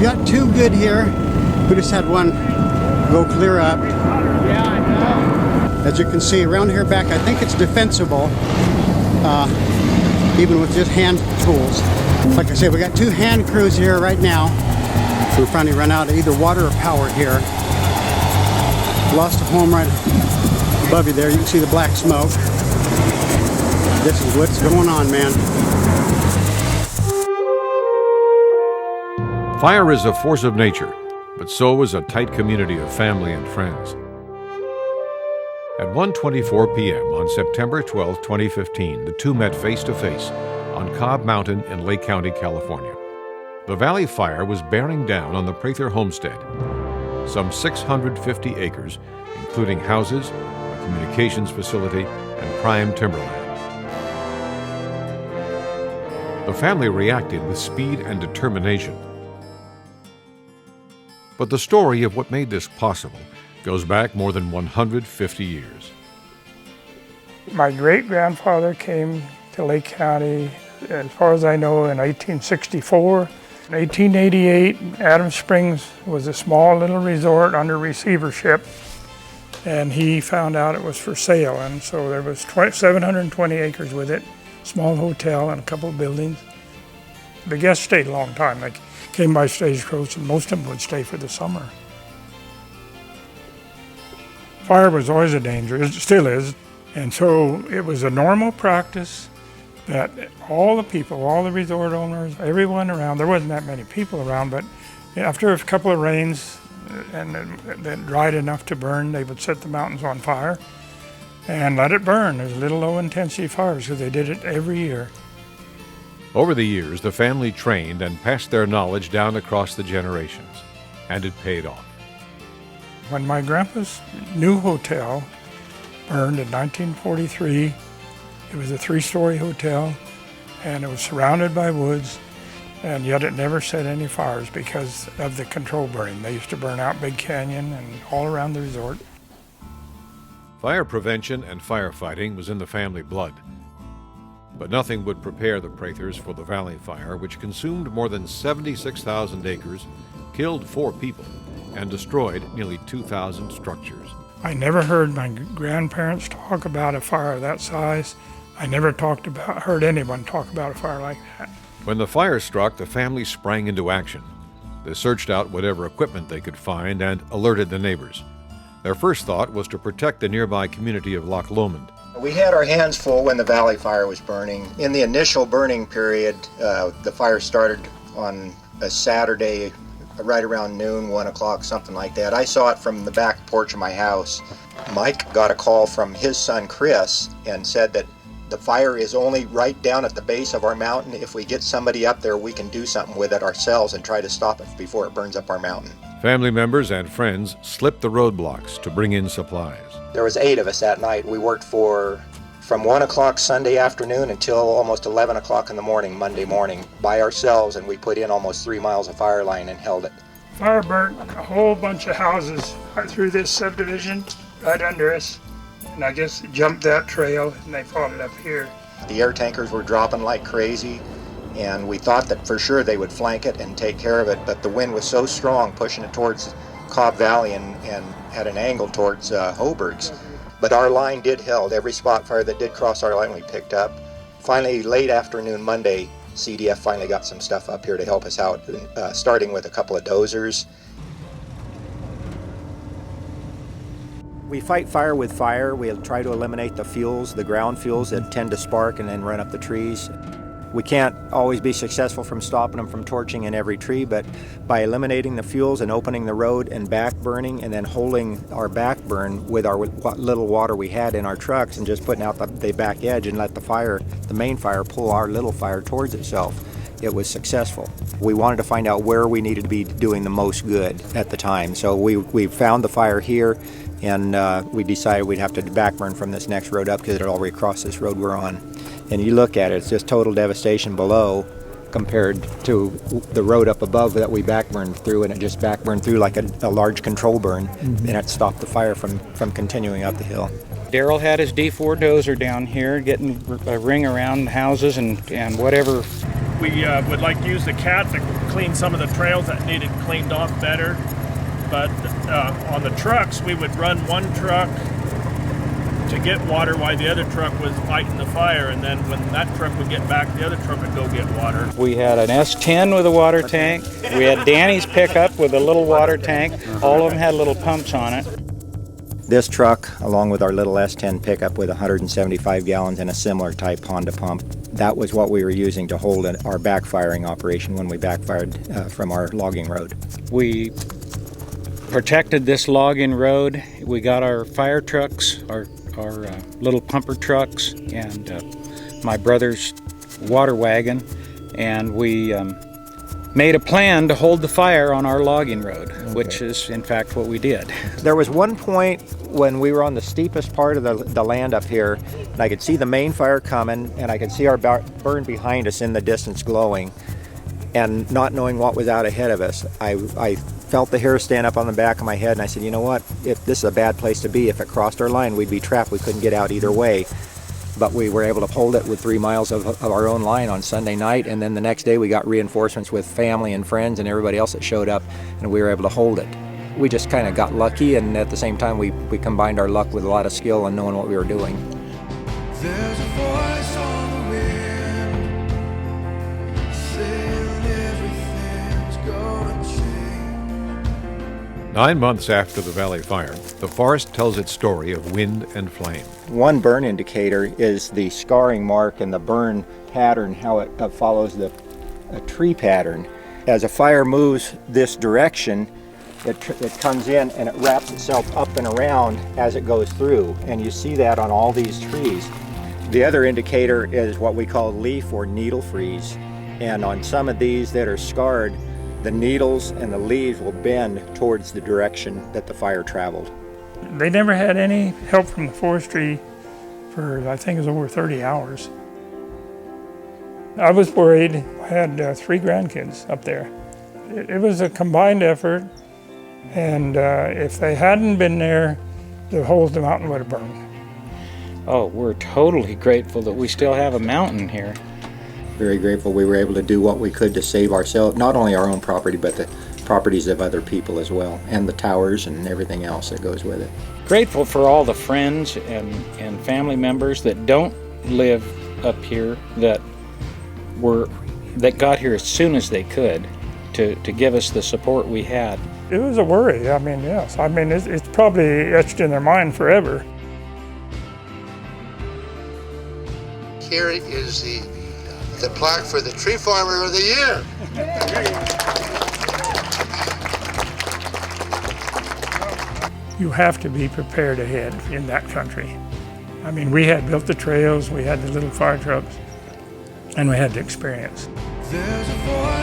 got two good here. We just had one go clear up. Yeah, I know. As you can see around here back, I think it's defensible, even with just hand tools. Like I said, we got two hand crews here right now. We're finally run out of either water or power here. Lost a home right above you there. You can see the black smoke. This is what's going on, man. Fire is a force of nature, but so is a tight community of family and friends. At 1:24 p.m. on September 12, 2015, the two met face to face on Cobb Mountain in Lake County, California. The Valley Fire was bearing down on the Prather homestead, some 650 acres, including houses, a communications facility, and prime timberland. The family reacted with speed and determination. But the story of what made this possible goes back more than 150 years. My great-grandfather came to Lake County, as far as I know, in 1864. In 1888, Adams Springs was a small little resort under receivership, and he found out it was for sale, and so there was 720 acres with it, small hotel and a couple of buildings. The guests stayed a long time. They came by stagecoach, and most of them would stay for the summer. Fire was always a danger, it still is, and so it was a normal practice that all the people, all the resort owners, everyone around, there wasn't that many people around, but after a couple of rains and then dried enough to burn, they would set the mountains on fire and let it burn. There's little low-intensity fires because they did it every year. Over the years, the family trained and passed their knowledge down across the generations, and it paid off. When my grandpa's new hotel burned in 1943, it was a 3-story hotel, and it was surrounded by woods, and yet it never set any fires because of the control burning. They used to burn out Big Canyon and all around the resort. Fire prevention and firefighting was in the family blood. But nothing would prepare the Prathers for the Valley Fire, which consumed more than 76,000 acres, killed 4 people, and destroyed nearly 2,000 structures. I never heard my grandparents talk about a fire that size. I never heard anyone talk about a fire like that. When the fire struck, the family sprang into action. They searched out whatever equipment they could find and alerted the neighbors. Their first thought was to protect the nearby community of Loch Lomond. We had our hands full when the Valley Fire was burning. In the initial burning period, the fire started on a Saturday right around noon, 1 o'clock, something like that. I saw it from the back porch of my house. Mike got a call from his son Chris and said that the fire is only right down at the base of our mountain. If we get somebody up there, we can do something with it ourselves and try to stop it before it burns up our mountain. Family members and friends slipped the roadblocks to bring in supplies. There was 8 of us that night. We worked from 1 o'clock Sunday afternoon until almost 11 o'clock in the morning, Monday morning, by ourselves, and we put in almost 3 miles of fire line and held it. Fire burnt a whole bunch of houses right through this subdivision, right under us, and I guess it jumped that trail and they followed up here. The air tankers were dropping like crazy, and we thought that for sure they would flank it and take care of it, but the wind was so strong pushing it towards Cobb Valley and at an angle towards Hoburgs. But our line did held. Every spot fire that did cross our line we picked up. Finally, late afternoon Monday, CDF finally got some stuff up here to help us out, starting with a couple of dozers. We fight fire with fire. We try to eliminate the fuels, the ground fuels that tend to spark and then run up the trees. We can't always be successful from stopping them from torching in every tree, but by eliminating the fuels and opening the road and back burning and then holding our back burn with our little water we had in our trucks and just putting out the back edge and let the main fire pull our little fire towards itself, it was successful. We wanted to find out where we needed to be doing the most good at the time. So we found the fire here, and we decided we'd have to back burn from this next road up because it had already crossed this road we're on. And you look at it, it's just total devastation below compared to the road up above that we backburned through, and it just backburned through like a large control burn, and it stopped the fire from continuing up the hill. Darrell had his D4 dozer down here getting a ring around the houses and whatever We would like to use the cat to clean some of the trails that needed cleaned off better. But on the trucks, we would run one truck to get water while the other truck was fighting the fire, and then when that truck would get back, the other truck would go get water. We had an S10 with a water tank. We had Danny's pickup with a little water tank. All of them had little pumps on it. This truck, along with our little S10 pickup with 175 gallons and a similar type Honda pump, that was what we were using to hold our backfiring operation when we backfired from our logging road. We protected this logging road. We got our fire trucks, our little pumper trucks, and my brother's water wagon, and we made a plan to hold the fire on our logging road, which is in fact what we did. There was one point when we were on the steepest part of the land up here, and I could see the main fire coming, and I could see our burn behind us in the distance glowing, and not knowing what was out ahead of us, I felt the hair stand up on the back of my head, and I said, you know what, if this is a bad place to be, if it crossed our line, we'd be trapped. We couldn't get out either way. But we were able to hold it with 3 miles of our own line on Sunday night, and then the next day we got reinforcements with family and friends and everybody else that showed up, and we were able to hold it. We just kind of got lucky, and at the same time we combined our luck with a lot of skill and knowing what we were doing. There's a voice on the wind saying everything's gonna change. 9 months after the Valley Fire, the forest tells its story of wind and flame. One burn indicator is the scarring mark and the burn pattern, how it follows a tree pattern. As a fire moves this direction, it comes in and it wraps itself up and around as it goes through, and you see that on all these trees. The other indicator is what we call leaf or needle freeze, and on some of these that are scarred, the needles and the leaves will bend towards the direction that the fire traveled. They never had any help from the forestry for, I think it was over 30 hours. I was worried. I had 3 grandkids up there. It was a combined effort, and if they hadn't been there, the whole mountain would have burned. Oh, we're totally grateful that we still have a mountain here. Very grateful we were able to do what we could to save ourselves, not only our own property, but the properties of other people as well, and the towers and everything else that goes with it. Grateful for all the friends and family members that don't live up here that got here as soon as they could to give us the support we had. It was a worry, I mean, yes. I mean, it's probably etched in their mind forever. Here is the plaque for the Tree Farmer of the Year. You have to be prepared ahead in that country. I mean, we had built the trails, we had the little fire trucks, and we had the experience. There's a voice